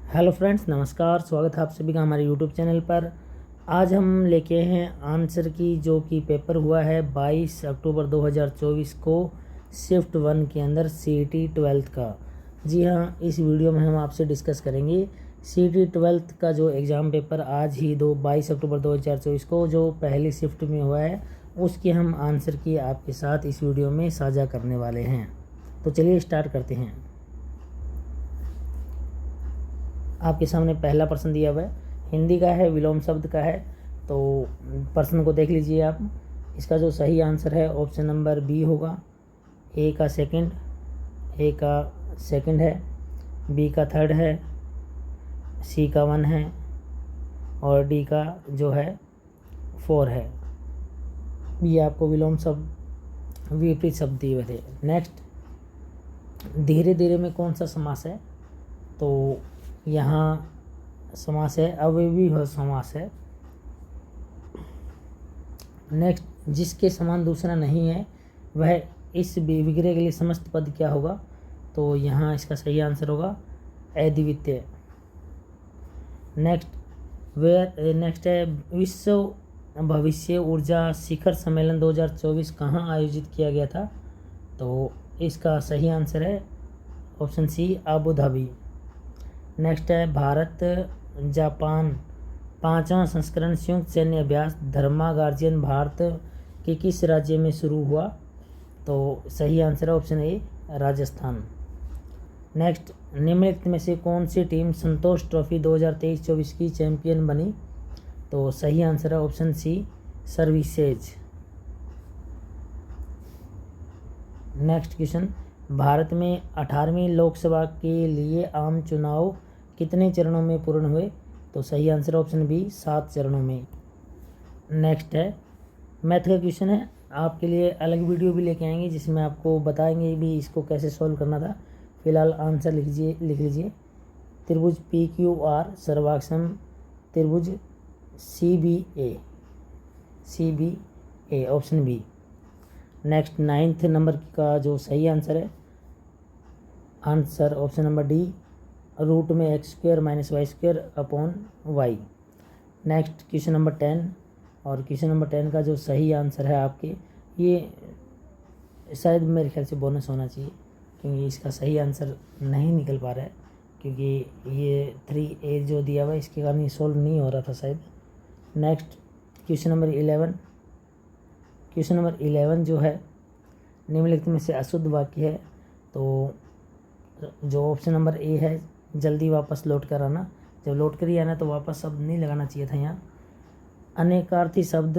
Hello friends, नमस्कार। स्वागत है आप सभी का हमारे यूट्यूब चैनल पर। आज हम लेके हैं आंसर की जो कि पेपर हुआ है 22 अक्टूबर 2024 को शिफ्ट 1 के अंदर सीईटी 12th का। जी हाँ, इस वीडियो में हम आपसे डिस्कस करेंगे सीईटी 12th का जो एग्ज़ाम पेपर आज ही 22 अक्टूबर 2024 को जो पहली शिफ्ट में हुआ है उसके हम आंसर की आपके साथ इस वीडियो में साझा करने वाले हैं। तो चलिए स्टार्ट करते हैं। आपके सामने पहला प्रश्न दिया हुआ है, हिंदी का है, विलोम शब्द का है। तो प्रश्न को देख लीजिए आप। इसका जो सही आंसर है ऑप्शन नंबर बी होगा। ए का सेकंड है, बी का थर्ड है, सी का 1 है और डी का जो है 4 है। ये आपको विलोम शब्द विपरीत शब्द दिए हुए थे। नेक्स्ट, धीरे धीरे में कौन सा समास है? तो यहाँ समास है अव्ययी समास है। नेक्स्ट, जिसके समान दूसरा नहीं है वह इस विग्रह के लिए समस्त पद क्या होगा? तो यहाँ इसका सही आंसर होगा अद्वितीय। नेक्स्ट है विश्व भविष्य ऊर्जा शिखर सम्मेलन 2024 कहाँ आयोजित किया गया था? तो इसका सही आंसर है option C Abu Dhabi. Next है भारत जापान 5वां संस्करण संयुक्त सैन्य अभ्यास धर्मा गार्जियन भारत के किस राज्य में शुरू हुआ? तो सही आंसर है ऑप्शन ए राजस्थान। नेक्स्ट, निम्नलिखित में से कौन सी टीम संतोष ट्रॉफी 2023-24 की चैंपियन बनी? तो सही आंसर है option C services. Next question, Bharat में 18वीं लोकसभा के लिए आम चुनाव कितने चरणों में पूर्ण हुए? तो सही आंसर ऑप्शन बी 7 चरणों में। नेक्स्ट है मैथ का क्वेश्चन है, आपके लिए अलग वीडियो भी लेके आएंगे जिसमें आपको बताएंगे भी इसको कैसे सॉल्व करना था। फिलहाल आंसर लिख लीजिए। त्रिभुज PQR सर्वाक्षम त्रिभुज CBA option B. Next, 9th number का जो सही आंसर है answer option number D root में x² - y² upon y। Next question number 10 और क्वेश्चन नंबर 10 का जो सही आंसर है आपके, ये शायद मेरे ख्याल से बोनस होना चाहिए क्योंकि इसका सही आंसर नहीं निकल पा रहा है क्योंकि ये 3A जो दिया हुआ है इसके कारण ये सोल्व नहीं हो रहा था शायद। नेक्स्ट क्वेश्चन नंबर 11 जो है निम्नलिखित में से अशुद्ध वाक्य है। तो जो ऑप्शन नंबर ए है जल्दी वापस लौट कर आना। जब लौट कर ही आना तो वापस शब्द नहीं लगाना चाहिए था यहाँ। अनेकार्थी शब्द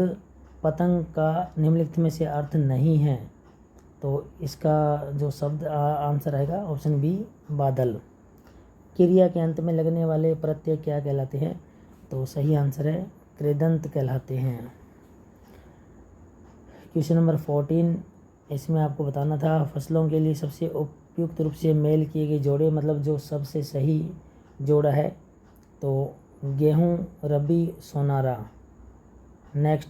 पतंग का निम्नलिखित में से अर्थ नहीं है। तो इसका जो शब्द आंसर आएगा ऑप्शन बी बादल। क्रिया के अंत में लगने वाले प्रत्यय क्या कहलाते हैं? तो सही आंसर है कृदंत कहलाते हैं। क्वेश्चन नंबर 14, इसमें आपको बताना था फसलों के लिए सबसे उपयुक्त रूप से मेल किए गए जोड़े, मतलब जो सबसे सही जोड़ा है। तो गेहूं, रबी, सोनारा। नेक्स्ट,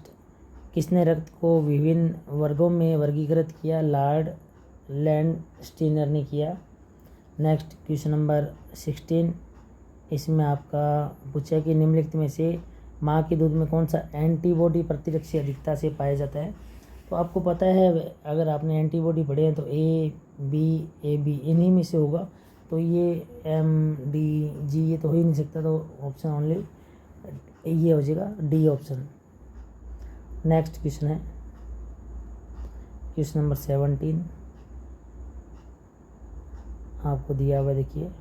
किसने रक्त को विभिन्न वर्गों में वर्गीकृत किया? लॉर्ड लैंडस्टीनर ने किया। नेक्स्ट क्वेश्चन नंबर 16, इसमें आपका पूछा कि निम्नलिखित में से माँ के दूध में कौन सा एंटीबॉडी प्रतिरक्षी अधिकता से पाया जाता है? तो आपको पता है अगर आपने एंटीबॉडी पढ़े हैं तो AB इन्हीं में से होगा। तो ये MDG ये तो हो ही नहीं सकता, तो ऑप्शन ओनली ये हो जाएगा डी ऑप्शन। नेक्स्ट क्वेश्चन है क्वेश्चन नंबर 17 आपको दिया हुआ, देखिए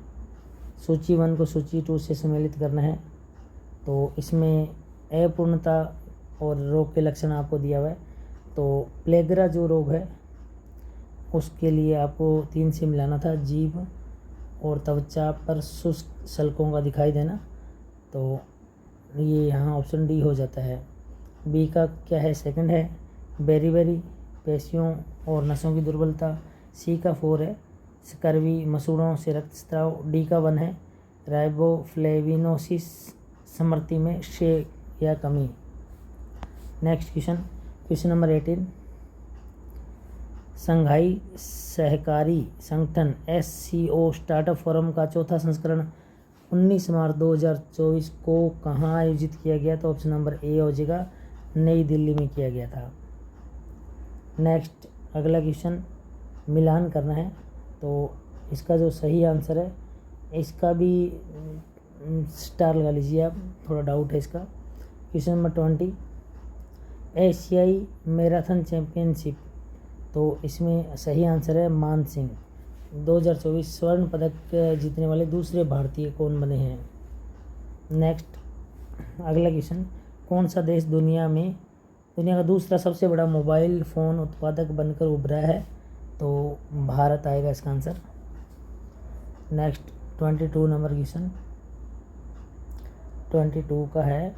सूची 1 को सूची 2 से सम्मिलित करना है। तो इसमें अपूर्णता और रोग के लक्षण आपको दिया हुआ है। तो प्लेगरा जो रोग है उसके लिए आपको 3 से मिलाना था, जीभ और त्वचा पर शुष्क शल्कों का दिखाई देना। तो ये यहाँ ऑप्शन डी हो जाता है। बी का क्या है? सेकंड है बेरी पेशियों और नसों की दुर्बलता। सी का 4 है स्कर्वी मसूड़ों से रक्तस्राव। डी का 1 है राइबोफ्लेविनोसिस स्मृति में क्षय या कमी। नेक्स्ट क्वेश्चन नंबर 18, संघाई सहकारी संगठन SCO स्टार्टअप फोरम का चौथा संस्करण 19 मार्च 2024 को कहाँ आयोजित किया गया? तो ऑप्शन नंबर ए हो जाएगा, नई दिल्ली में किया गया था। नेक्स्ट अगला क्वेश्चन मिलान करना है, तो इसका जो सही आंसर है, इसका भी स्टार लगा लीजिए आप, थोड़ा डाउट है इसका। क्वेश्चन नंबर 20, एशियाई मैराथन चैम्पियनशिप, तो इसमें सही आंसर है मान सिंह। 2024 स्वर्ण पदक जीतने वाले दूसरे भारतीय कौन बने हैं? नेक्स्ट अगला क्वेश्चन, कौन सा देश दुनिया का दूसरा सबसे बड़ा मोबाइल फ़ोन उत्पादक बनकर उभरा है? तो भारत आएगा इसका आंसर। नेक्स्ट 22 नंबर क्वेश्चन 22 का है,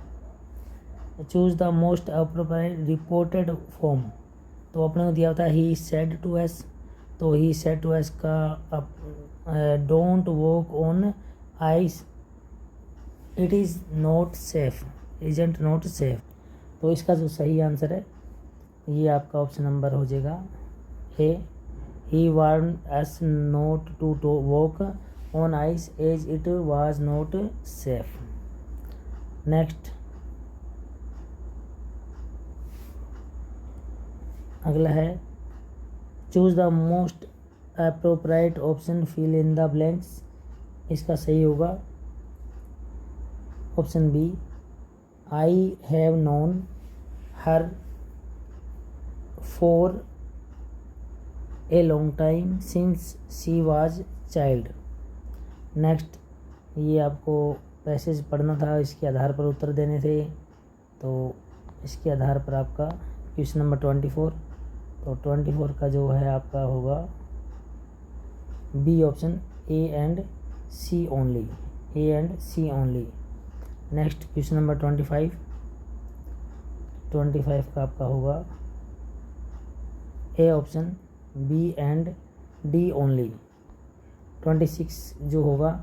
choose the most appropriate reported form, तो अपने को दिया होता है ही सेड टू एस, तो ही सेड टू एस का don't walk on ice, it is not safe, isn't not safe, तो इसका जो सही आंसर है ये आपका ऑप्शन नंबर हो जाएगा A, he warned us not to walk on ice as it was not safe. Next अगला है, choose the most appropriate option, fill in the blanks, इसका सही होगा option B, I have known her for a long time since she was child. Next ये आपको passage पढ़ना था, इसके आधार पर उत्तर देने थे, तो इसके आधार पर आपका क्वेश्चन नंबर 24, तो 24 का जो है आपका होगा B option, A and C only, A and C only. Next question number 25 का आपका होगा A option, B and D only. 26 जो होगा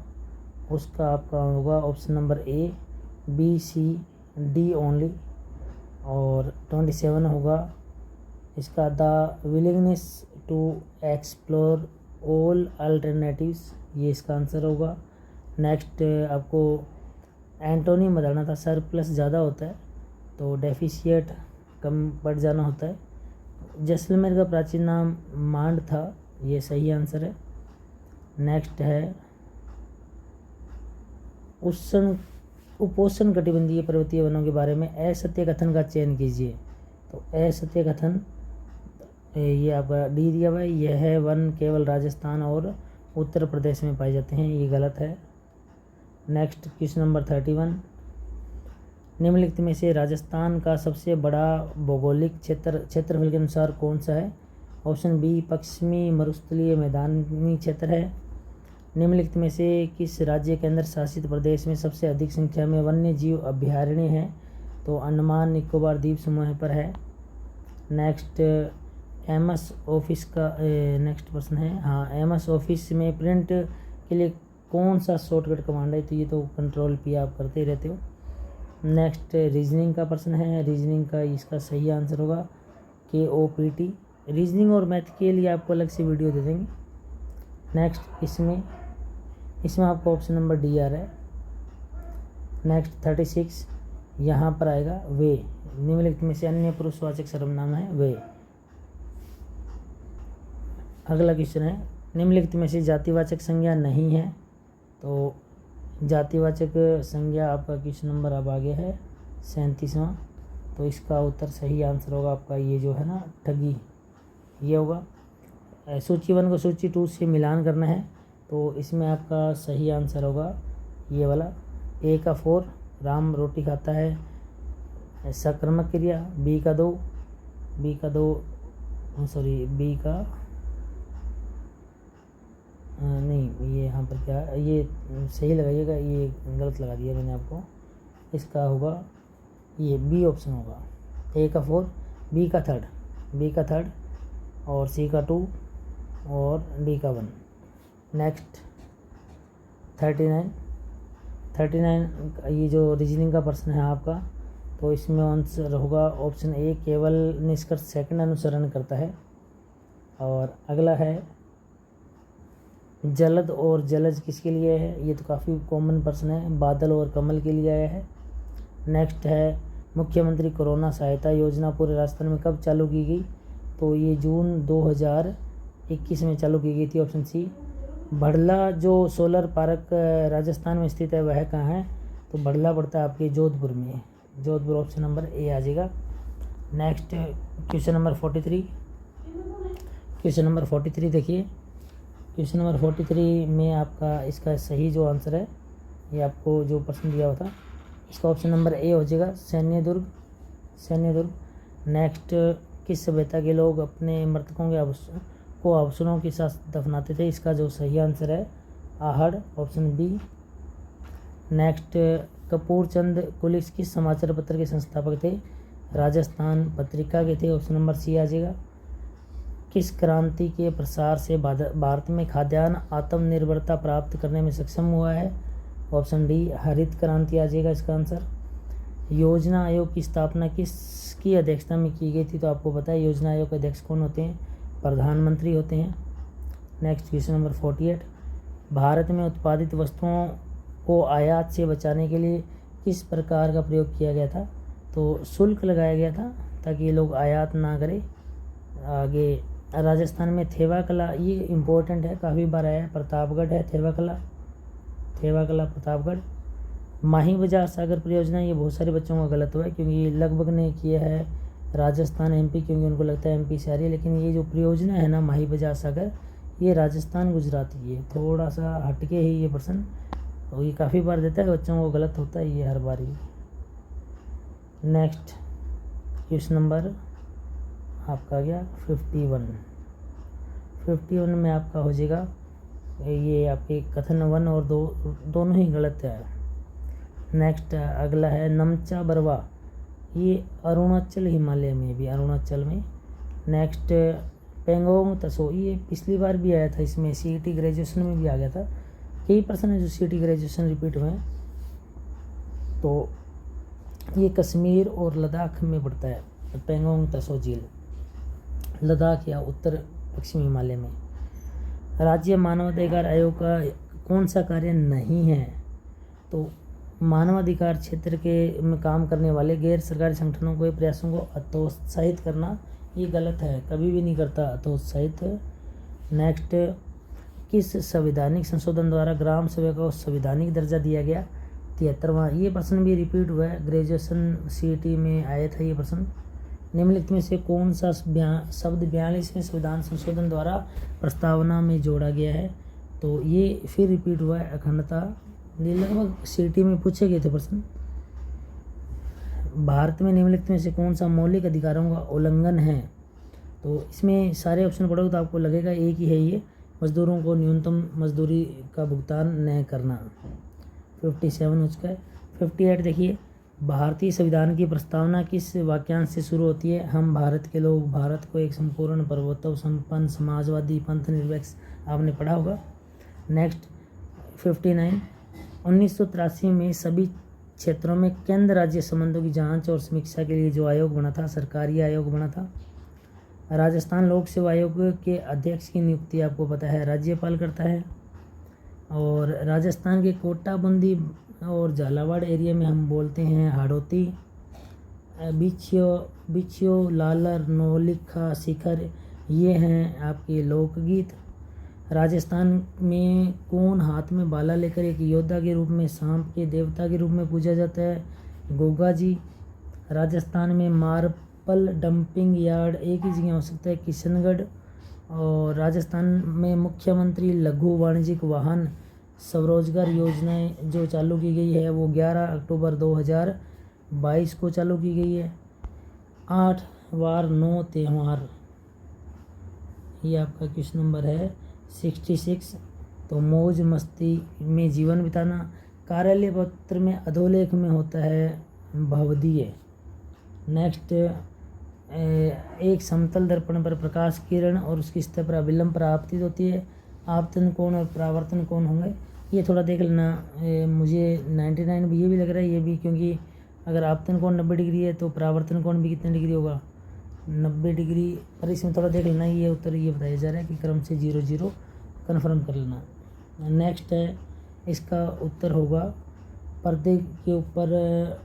उसका आपका होगा option number A, B C D only. और 27 होगा इसका the willingness to explore all alternatives, ये इसका आंसर होगा। नेक्स्ट आपको एंटोनिम बताना था, सरप्लस ज़्यादा होता है तो डेफिशिएट कम पड़ जाना होता है। जैसलमेर का प्राचीन नाम मांड था, ये सही आंसर है। नेक्स्ट है उपोष्ण कटिबंधीय पर्वतीय वनों के बारे में असत्य कथन का चयन कीजिए, तो असत्य कथन ये आपका डी दिया हुआ है, यह वन केवल राजस्थान और उत्तर प्रदेश में पाए जाते हैं, ये गलत है। नेक्स्ट क्वेश्चन नंबर 31, निम्नलिखित में से राजस्थान का सबसे बड़ा भौगोलिक क्षेत्रफल के अनुसार कौन सा है? ऑप्शन बी पश्चिमी मरुस्थलीय मैदानी क्षेत्र है। निम्नलिखित में से किस राज्य केंद्र शासित प्रदेश में सबसे अधिक संख्या में वन्य जीव अभयारण्य हैं? तो अंडमान निकोबार द्वीप समूह पर है। नेक्स्ट एमएस ऑफिस का नेक्स्ट प्रश्न है, हाँ एमएस ऑफिस में प्रिंट के लिए कौन सा शॉर्टकट कमांड है? तो ये तो कंट्रोल पी आप करते ही रहते हो। नेक्स्ट रीजनिंग का प्रश्न है, रीजनिंग का इसका सही आंसर होगा KOPT। रीजनिंग और मैथ के लिए आपको अलग से वीडियो दे देंगे। नेक्स्ट इसमें आपका ऑप्शन नंबर डी आ रहा है। नेक्स्ट 36 यहाँ पर आएगा वे, निम्नलिखित में से अन्य पुरुषवाचक सर्वनाम है वे। अगला क्वेश्चन है, निम्नलिखित में से जातिवाचक संज्ञा नहीं है, तो जातिवाचक संज्ञा आपका क्वेश्चन नंबर अब आगे है 37वां, तो इसका उत्तर सही आंसर होगा आपका ये जो है ना ठगी, ये होगा। सूची 1 को सूची 2 से मिलान करना है, तो इसमें आपका सही आंसर होगा ये वाला, ए का 4 राम रोटी खाता है सकर्मक क्रिया, बी का 2 बी का नहीं, ये यहाँ पर क्या है, ये सही लगाइएगा, ये गलत लगा दिया मैंने आपको। इसका होगा ये बी ऑप्शन होगा, ए का 4 बी का 3 और सी का 2 और डी का 1। नेक्स्ट 39 ये जो रीजनिंग का प्रश्न है आपका, तो इसमें आंसर होगा ऑप्शन ए, केवल निष्कर्ष सेकंड अनुसरण करता है। और अगला है जलद और जलज किसके लिए है? ये तो काफ़ी कॉमन प्रश्न है, बादल और कमल के लिए आया है। नेक्स्ट है मुख्यमंत्री कोरोना सहायता योजना पूरे राजस्थान में कब चालू की गई? तो ये जून 2021 में चालू की गई थी, ऑप्शन सी। भड़ला जो सोलर पार्क राजस्थान में स्थित है वह कहाँ है? तो भड़ला पड़ता है आपके जोधपुर में, जोधपुर, ऑप्शन नंबर ए आ जाएगा। Next question number 43। Question number 43 देखिए, क्वेश्चन नंबर 43 में आपका इसका सही जो आंसर है, ये आपको जो प्रश्न दिया हुआ था, इसका ऑप्शन नंबर ए हो जाएगा, सैन्य दुर्ग, सैन्य दुर्ग। नेक्स्ट किस सभ्यता के लोग अपने मृतकों को आभूषणों के साथ दफनाते थे? इसका जो सही आंसर है आहड़, option B. Next Kapoor Chand Kulish किस समाचार पत्र के संस्थापक थे? राजस्थान पत्रिका के थे, ऑप्शन नंबर सी आ जाएगा। किस क्रांति के प्रसार से भारत में खाद्यान्न आत्मनिर्भरता प्राप्त करने में सक्षम हुआ है? ऑप्शन डी हरित क्रांति आ जाएगा इसका आंसर। योजना आयोग की स्थापना किसकी अध्यक्षता में की गई थी? तो आपको पता है योजना आयोग के अध्यक्ष कौन होते हैं? प्रधानमंत्री होते हैं। Next question number 48। भारत में उत्पादित वस्तुओं को आयात से बचाने के लिए किस प्रकार का प्रयोग किया गया था? तो शुल्क लगाया गया था ताकि ये लोग आयात ना करें। आगे राजस्थान में थेवा कला, ये इम्पोर्टेंट है, काफ़ी बार आया है, प्रतापगढ़ है थेवा कला, थेवा कला प्रतापगढ़। माही बाजार सागर परियोजना, ये बहुत सारे बच्चों का गलत हुआ है क्योंकि लगभग ने किया है राजस्थान एमपी, क्योंकि उनको लगता है एमपी से आ रही है, लेकिन ये जो परियोजना है ना माही बाजार सागर, ये राजस्थान गुजरात की है, थोड़ा सा हटके ही ये प्रश्न, और ये काफ़ी बार देता है बच्चों को गलत होता है ये हर बार ही। नेक्स्ट क्वेश्चन नंबर आपका गया 51 में आपका हो जाएगा, ये आपके कथन 1 और 2 दोनों ही गलत है। नेक्स्ट अगला है नमचा बरवा, ये अरुणाचल हिमालय में भी, अरुणाचल में। नेक्स्ट पेंगोंग तसो, ये पिछली बार भी आया था, इसमें सीईटी ग्रेजुएशन में भी आ गया था, कई प्रश्न है जो सीईटी ग्रेजुएशन रिपीट हुए हैं। तो ये कश्मीर और लद्दाख में पड़ता है, पेंगोंग तसो झील, लद्दाख या उत्तर पश्चिमी हिमालय में। राज्य मानवाधिकार आयोग का कौन सा कार्य नहीं है? तो मानवाधिकार क्षेत्र के में काम करने वाले गैर सरकारी संगठनों के प्रयासों को हतोत्साहित करना, ये गलत है, कभी भी नहीं करता हतोत्साहित। नेक्स्ट किस संवैधानिक संशोधन द्वारा ग्राम सभा को संवैधानिक दर्जा दिया गया? 73वां, ये प्रश्न भी रिपीट हुआ है, ग्रेजुएशन सीईटी में आया था ये प्रश्न। निम्नलिखित में से कौन सा शब्द 42वें संविधान संशोधन द्वारा प्रस्तावना में जोड़ा गया है? तो ये फिर रिपीट हुआ है, अखंडता, ये लगभग सीईटी में पूछे गए थे प्रश्न। भारत में निम्नलिखित में से कौन सा मौलिक अधिकारों का उल्लंघन है? तो इसमें सारे ऑप्शन पढ़ोगे तो आपको लगेगा एक ही है ये, मजदूरों को न्यूनतम मजदूरी का भुगतान न करना। 57 हो चुका है। 58 देखिए, भारतीय संविधान की प्रस्तावना किस वाक्यांश से शुरू होती है? हम भारत के लोग भारत को एक संपूर्ण प्रभुत्व संपन्न समाजवादी पंथ निरपेक्ष, आपने पढ़ा होगा। नेक्स्ट 59, 1983 में सभी क्षेत्रों में केंद्र राज्य संबंधों की जांच और समीक्षा के लिए जो आयोग बना था, सरकारी आयोग बना था। राजस्थान लोक सेवा आयोग के अध्यक्ष की नियुक्ति आपको पता है राज्यपाल करता है। और राजस्थान के कोटा बूंदी और झालावाड़ एरिया में हम बोलते हैं हाड़ौती। बिछियो लालर नौलिखा शिखर, ये हैं आपके लोकगीत। राजस्थान में कौन हाथ में भाला लेकर एक योद्धा के रूप में सांप के देवता के रूप में पूजा जाता है? गोगा जी। राजस्थान में मार्बल डंपिंग यार्ड एक ही जगह हो सकता है, किशनगढ़। और राजस्थान में मुख्यमंत्री लघु वाणिज्यिक वाहन स्वरोजगार योजनाएं जो चालू की गई है वो 11 अक्टूबर 2022 को चालू की गई है। 8 वार 9 त्यौहार, ये आपका क्वेश्चन नंबर है 66। तो मौज मस्ती में जीवन बिताना, कार्यालय पत्र में अधोलेख में होता है भवदीय। नेक्स्ट एक समतल दर्पण पर प्रकाश किरण और उसकी सतह पर अविलंब परावर्तित होती है। आपतन कोण और परावर्तन कोण होंगे, ये थोड़ा देख लेना। मुझे 99 भी ये भी लग रहा है, ये भी, क्योंकि अगर आपतन कोण 90 डिग्री है तो परावर्तन कोण भी कितने डिग्री होगा? 90 डिग्री। पर इसमें थोड़ा देख लेना, ये उत्तर ये बताया जा रहा है कि क्रम से 00 कन्फर्म कर लेना। नेक्स्ट है, इसका उत्तर होगा पर्दे के ऊपर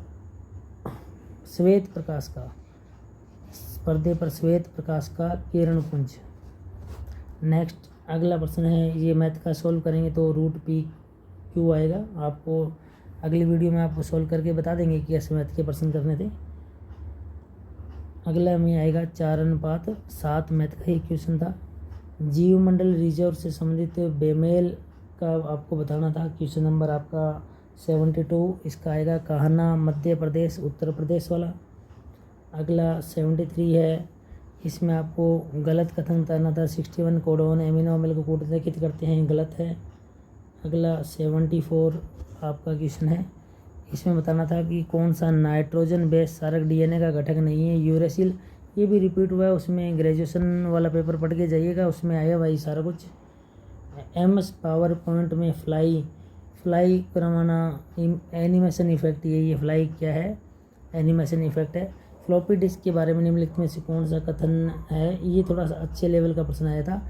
श्वेत प्रकाश का, पर्दे पर श्वेत प्रकाश का किरण पुंज। नेक्स्ट अगला प्रश्न है, ये मैथ का सॉल्व करेंगे तो रूट पी क्यू आएगा। आपको अगली वीडियो में आपको सॉल्व करके बता देंगे कि कैसे मैथ के प्रश्न करने थे। अगला में आएगा 4:7 मैथ का ही क्वेश्चन था। जीवमंडल रिजर्व से संबंधित बेमेल का आपको बताना था। क्वेश्चन नंबर आपका 72 इसका आएगा कान्हा मध्य प्रदेश उत्तर प्रदेश वाला। अगला 73 है, इसमें आपको गलत कथन बताना था। 61 कोडोन एमिनो अम्ल को कोडित करते हैं, गलत है। अगला 74 आपका क्वेश्चन है, इसमें बताना था कि कौन सा नाइट्रोजन बेस क्षारक डीएनए का घटक नहीं है, यूरेसिल। ये भी रिपीट हुआ है, उसमें ग्रेजुएशन वाला पेपर पढ़ के जाइएगा, उसमें आया भाई सारा कुछ। एमएस पावर पॉइंट में फ्लाई करवाना एनिमेशन इफेक्ट, ये फ्लाई क्या है, एनिमेशन इफेक्ट है। फ्लॉपी डिस्क के बारे में निम्नलिखित में से कौन सा कथन है, ये थोड़ा सा अच्छे लेवल का प्रश्न आया था।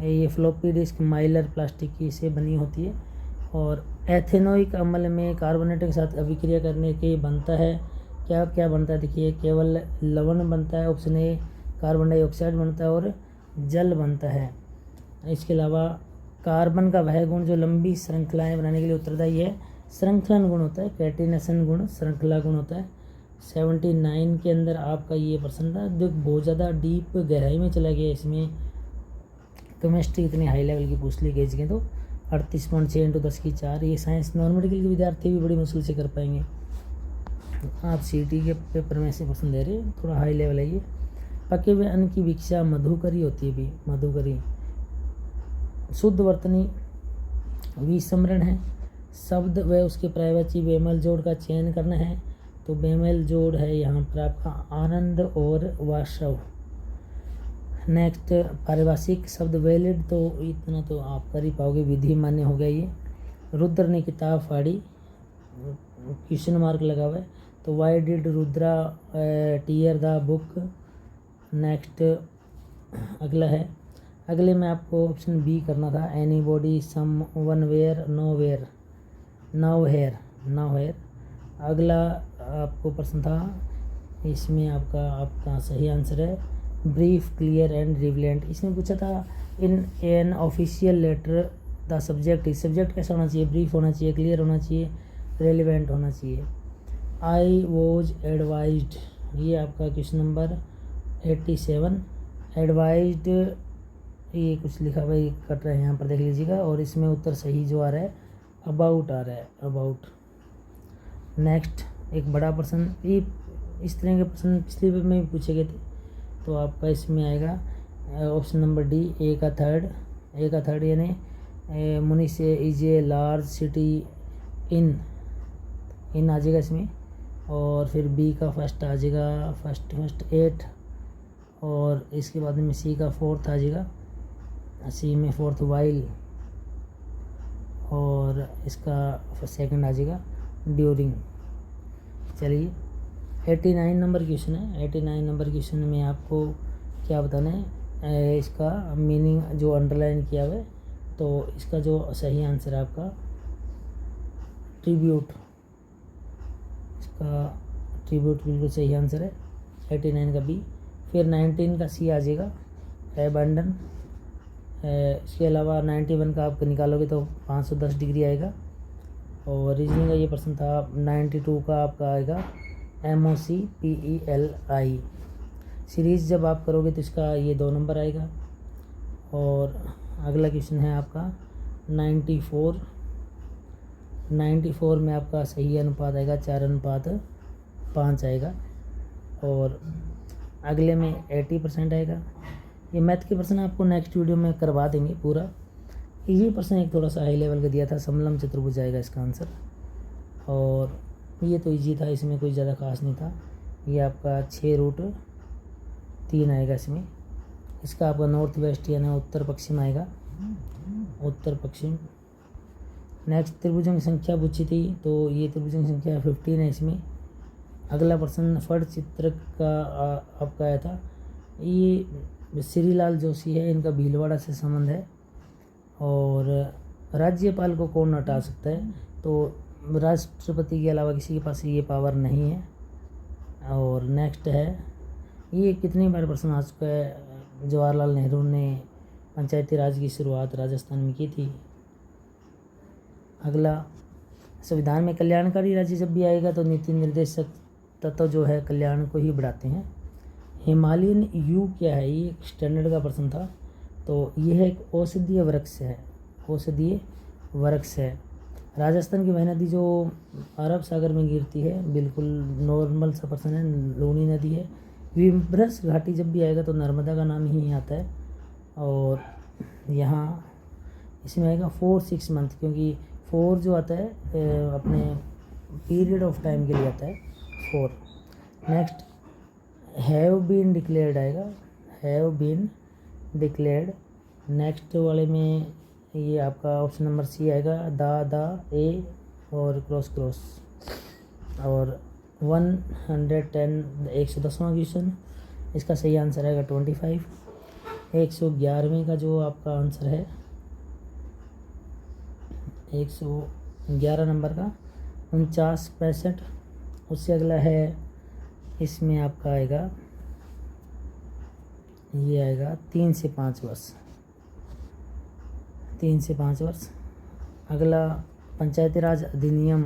ये फ्लॉपी डिस्क माइलर प्लास्टिक की से बनी होती है। और एथेनोइक अम्ल में कार्बोनेट के साथ अभिक्रिया करने के बनता है, क्या क्या बनता है, देखिए केवल लवण बनता है, ऑप्शन ए कार्बन डाइऑक्साइड बनता है और जल बनता है। इसके अलावा कार्बन का वह गुण जो लंबी श्रृंखलाएं बनाने के लिए उत्तरदायी है, श्रृंखलन गुण होता है, कैटिनेशन गुण श्रृंखला गुण होता है। 79 के अंदर आपका ये प्रश्न था जो बहुत ज़्यादा डीप गहराई में चला गया। इसमें केमिस्ट्री इतनी हाई लेवल की पूछ ली गई तो 38.6 × 10⁴। ये साइंस नॉन मेडिकल के विद्यार्थी भी बड़ी मुश्किल से कर पाएंगे। आप सीटी के पेपर में से प्रश्न दे रहे हैं, थोड़ा हाई लेवल है ये। पके हुए अन्न की भिक्षा मधुकरी होती है भी, मधुकरी। शुद्ध वर्तनी विस्मरण है। शब्द व उसके पर्यायवाची बेमेल जोड़ का चयन करना है, तो बेमेल जोड़ है यहाँ पर आपका आनंद और वासव। नेक्स्ट पारिभाषिक शब्द वैलिड, तो इतना तो आप कर ही पाओगे, विधि मान्य हो गया ये। रुद्र ने किताब फाड़ी, क्वेश्चन मार्क लगा हुआ है, तो why did Rudra tear the book. Next अगला है, अगले में आपको ऑप्शन बी करना था, anybody someone where nowhere no here. अगला आपको प्रश्न था, इसमें आपका सही आंसर है ब्रीफ क्लियर एंड रिविलेंट। इसमें पूछा था in an official letter the subject, subject कैसा होना चाहिए, ब्रीफ होना चाहिए, क्लियर होना चाहिए, रेलिवेंट होना चाहिए। आई वॉज एडवाइज्ड, ये आपका क्वेश्चन नंबर 87। एडवाइज्ड ये कुछ लिखा हुआ कट रहा है, यहाँ पर देख लीजिएगा। और इसमें उत्तर सही जो आ रहा है अबाउट आ रहा है, अबाउट। नेक्स्ट एक बड़ा प्रश्न, ये इस तरह के प्रश्न पिछले पेपर में भी पूछे गए थे, तो आपका इसमें आएगा ऑप्शन नंबर डी, ए का थर्ड यानी Munich is a large city in आ जाएगा इसमें। और फिर बी का फर्स्ट आ जाएगा, फर्स्ट 8। और इसके बाद में सी का फोर्थ आ जाएगा, सी में फोर्थ वाइल। और इसका सेकंड आ जाएगा ड्यूरिंग। चलिए 89 नंबर क्वेश्चन है। 89 नंबर क्वेश्चन में आपको क्या बताना है, इसका मीनिंग जो अंडरलाइन किया हुआ है, तो इसका जो सही आंसर है आपका ट्रिब्यूट, इसका ट्रिब्यूट बिल्कुल सही आंसर है 89 का बी। फिर 19 का सी आ जाएगा एबंडन। इसके अलावा 91 का आप निकालोगे तो 510 डिग्री आएगा। और रीजनिंग का ये प्रश्न था 92 का आपका आएगा MOCPELI। सीरीज़ जब आप करोगे तो इसका ये 2 नंबर आएगा। और अगला क्वेश्चन है आपका 94 में आपका सही अनुपात आएगा 4:5 आएगा। और अगले में 80% आएगा। ये मैथ के प्रश्न आपको नेक्स्ट वीडियो में करवा देंगे पूरा। ये प्रश्न एक थोड़ा सा हाई लेवल का दिया था, समलम चतुर्भुज आएगा इसका आंसर। और ये तो इजी था, इसमें कोई ज़्यादा खास नहीं था। ये आपका 6√3 आएगा इसमें। इसका आपका नॉर्थ वेस्ट यानी उत्तर पश्चिम आएगा, उत्तर पश्चिम। नेक्स्ट त्रिभुजों की संख्या पूछी थी, तो ये त्रिभुजों की संख्या 15 है इसमें। अगला प्रश्न फट चित्र का आपका आया था, ये श्रीलाल जोशी है, इनका भीलवाड़ा से संबंध है। और राज्यपाल को कौन हटा सकता है, तो राष्ट्रपति के अलावा किसी के पास ये पावर नहीं है। और नेक्स्ट है, ये कितनी बार प्रश्न आ चुका है, जवाहरलाल नेहरू ने पंचायती राज की शुरुआत राजस्थान में की थी। अगला, संविधान में कल्याणकारी राज्य जब भी आएगा तो नीति निर्देशक तत्व जो है कल्याण को ही बढ़ाते हैं। हिमालयन यू क्या है, ये एक स्टैंडर्ड का प्रश्न था। तो यह एक औषधीय वृक्ष है, औषधीय वृक्ष है। राजस्थान की वह नदी जो अरब सागर में गिरती है, बिल्कुल नॉर्मल सा प्रश्न है, लूनी नदी है। विम्ब्रस घाटी जब भी आएगा तो नर्मदा का नाम ही आता है। और यहाँ इसमें आएगा 4-6 मंथ, क्योंकि 4 जो आता है अपने पीरियड ऑफ टाइम के लिए आता है 4। नेक्स्ट, हैव बीन डिक्लेयर्ड आएगा, हैव बीन डिक्लेयर्ड। नेक्स्ट वाले में ये आपका ऑप्शन नंबर सी आएगा, द ए और क्रॉस। और 110वां क्वेश्चन, इसका सही आंसर आएगा 25। 111वें का जो आपका आंसर है 111 नंबर का 49-65। उससे अगला है, इसमें आपका आएगा, ये आएगा 3 से 5 वर्ष, 3 से 5 वर्ष। अगला, पंचायती राज अधिनियम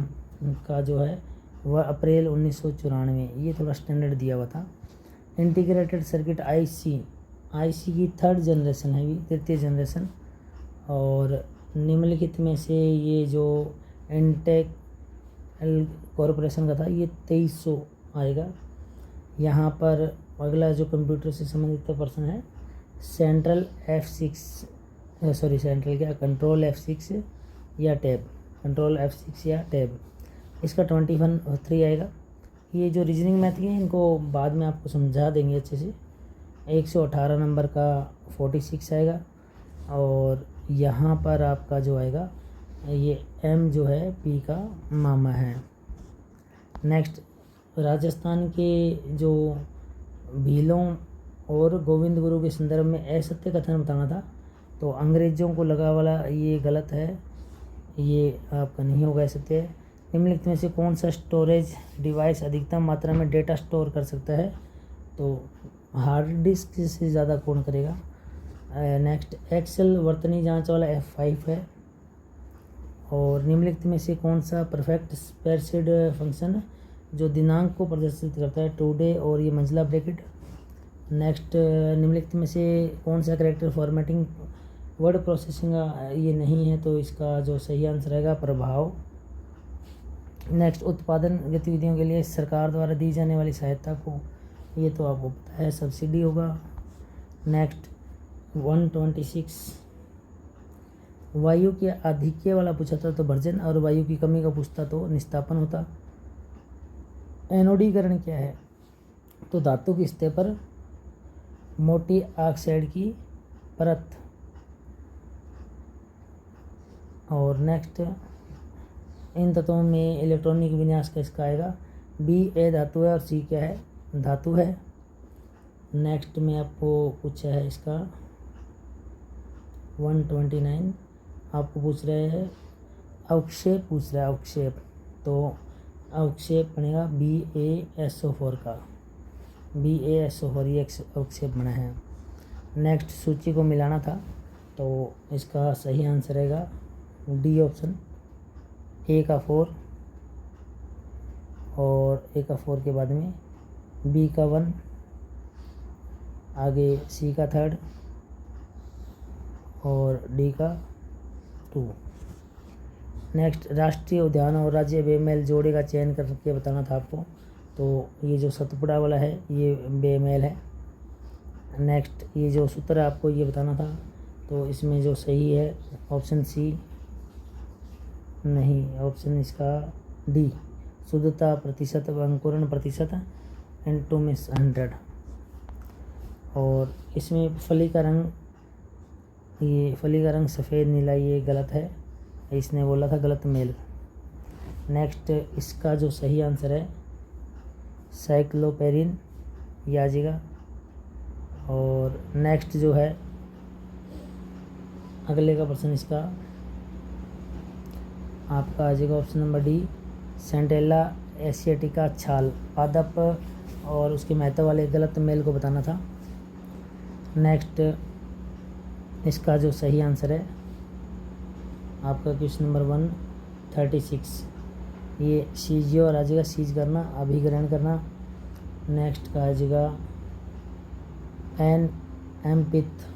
का जो है वह अप्रैल 1994, ये थोड़ा स्टैंडर्ड दिया हुआ था। इंटीग्रेटेड सर्किट आईसी की 3rd जनरेशन है, ये 3य जनरेशन। और निम्नलिखित में से ये जो इंटेक कॉरपोरेशन का था ये 2300 आएगा। यहाँ पर अगला जो कंप्यूटर से संबंधित प्रश्न है, कंट्रोल F6 या टैब, इसका 21-3 आएगा। ये जो रीजनिंग मैथ के हैं इनको बाद में आपको समझा देंगे अच्छे से। 118 नंबर का 46 आएगा। और यहाँ पर आपका जो आएगा, ये M जो है P का मामा है। नेक्स्ट, राजस्थान के जो भीलों और गोविंद गुरु के संदर्भ में असत्य कथन बताना था, तो अंग्रेजों को लगा वाला ये गलत है, ये आपका नहीं होगा असत्य। निम्नलिखित में से कौन सा स्टोरेज डिवाइस अधिकतम मात्रा में डेटा स्टोर कर सकता है, तो हार्ड डिस्क से ज़्यादा कौन करेगा। नेक्स्ट, एक्सेल वर्तनी जांच वाला F5 है। और निम्नलिखित में से कौन सा परफेक्ट स्पेसिड फंक्शन जो दिनांक को प्रदर्शित करता है, टुडे और ये मंजिला ब्रैकेट। नेक्स्ट, निम्नलिखित में से कौन सा कैरेक्टर फॉर्मेटिंग वर्ड प्रोसेसिंग ये नहीं है, तो इसका जो सही आंसर रहेगा प्रभाव। नेक्स्ट, उत्पादन गतिविधियों के लिए सरकार द्वारा दी जाने वाली सहायता को, ये तो आपको पता है सब्सिडी होगा। नेक्स्ट, 126, वायु के आधिक्य वाला पूछा था तो भर्जन, और वायु की कमी का पूछता तो निस्तापन होता। एनोडीकरण क्या है, तो धातु की सतह पर मोटी ऑक्साइड की परत। और नेक्स्ट, इन तत्वों में इलेक्ट्रॉनिक विन्यास का इसका आएगा, Ba धातु है और C क्या है, धातु है। नेक्स्ट में आपको पूछा है इसका 129, आपको पूछ रहे हैं अवक्षेप, पूछ रहा है अवक्षेप, तो अवक्षेप बनेगा BaSO4 का, BaSO4 ये अवक्षेप बना है। नेक्स्ट, सूची को मिलाना था, तो इसका सही आंसर रहेगा D ऑप्शन, A का 4 और A का 4 के बाद में B का 1, आगे C का 3rd और D का 2। नेक्स्ट, राष्ट्रीय उद्यान और राज्य बेमेल जोड़े का चयन करके बताना था आपको, तो ये जो सतपुड़ा वाला है ये बेमेल है। नेक्स्ट, ये जो सूत्र है आपको ये बताना था, तो इसमें जो सही है ऑप्शन C नहीं, ऑप्शन इसका D, शुद्धता प्रतिशत, अंकुरण प्रतिशत N2 में 100। और इसमें फली का रंग सफ़ेद नीला, ये गलत है, इसने बोला था गलत मेल। नेक्स्ट, इसका जो सही आंसर है साइक्लोपेरिन, ये आ जाएगा। और नेक्स्ट जो है अगले का प्रश्न इसका आपका आ जाएगा option number D, Centella asiatica छाल पादप और उसके महत्व वाले गलत मेल को बताना था। नेक्स्ट इसका जो सही आंसर है आपका क्वेश्चन नंबर 136, ये सीजियो और आ जाएगा सीज करना, अभिग्रहण करना। नेक्स्ट का आ जाएगा एन एम्पिथ।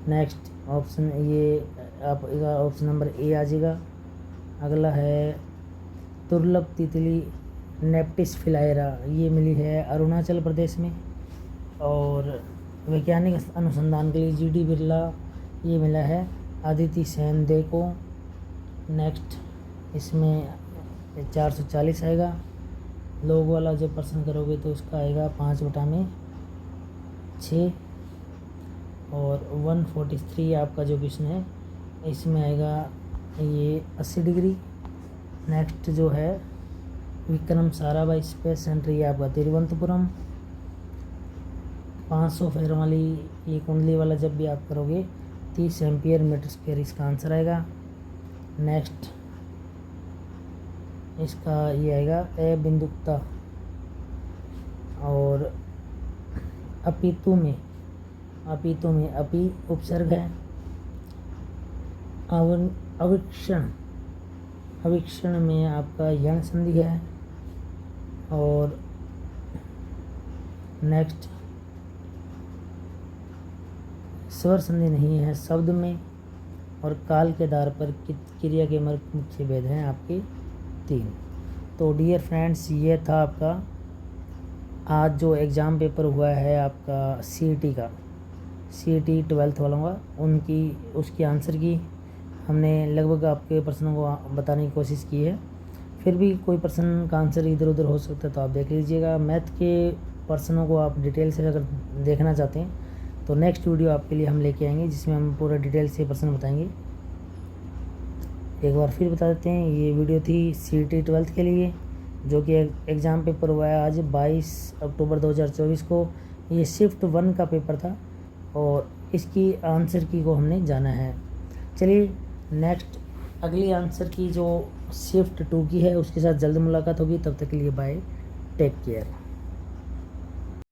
नेक्स्ट ऑप्शन ये आपका ऑप्शन नंबर ए आ जाएगा। अगला है दुर्लभ तितली नेप्टिस फिलायरा, ये मिली है अरुणाचल प्रदेश में। और वैज्ञानिक अनुसंधान के लिए जीडी बिरला, ये मिला है अदिति सेन दे को। नेक्स्ट इसमें 440 आएगा। लोग वाला जो प्रश्न करोगे तो उसका आएगा 5/6 और 143 आपका जो क्वेश्चन है इसमें आएगा ये 80 डिग्री। नेक्स्ट जो है विक्रम साराभाई स्पेस सेंटर, ये आपका तिरुवनंतपुरम। 500 फेर वाली ये कुंडली वाला जब भी आप करोगे 30 एम्पियर मीटर स्क्वायर इसका आंसर आएगा। नेक्स्ट इसका ये आएगा ए बिंदुकता। और अपितु में अपी उपसर्ग है। अविक्षण में आपका यण संधि है। और नेक्स्ट स्वर संधि नहीं है शब्द में। और काल के आधार पर क्रिया के मुख्य भेद हैं आपके 3। तो डियर फ्रेंड्स, ये था आपका आज जो एग्ज़ाम पेपर हुआ है आपका सीईटी का, सीईटी 12th वालों का, उसकी आंसर की हमने लगभग आपके प्रश्नों को बताने की कोशिश की है। फिर भी कोई प्रश्न का आंसर इधर उधर हो सकता है तो आप देख लीजिएगा। मैथ के प्रश्नों को आप डिटेल से अगर देखना चाहते हैं तो नेक्स्ट वीडियो आपके लिए हम लेके आएंगे जिसमें हम पूरा डिटेल से प्रश्न बताएंगे। एक बार फिर बता देते हैं, ये वीडियो थी सीईटी 12th के लिए जो कि एग्ज़ाम पेपर हुआ है आज 22 अक्टूबर 2024 को। ये शिफ्ट 1 का पेपर था और इसकी आंसर की को हमने जाना है। चलिए नेक्स्ट अगली आंसर की जो शिफ्ट 2 की है उसके साथ जल्द मुलाकात होगी। तब तक के लिए बाय, टेक केयर।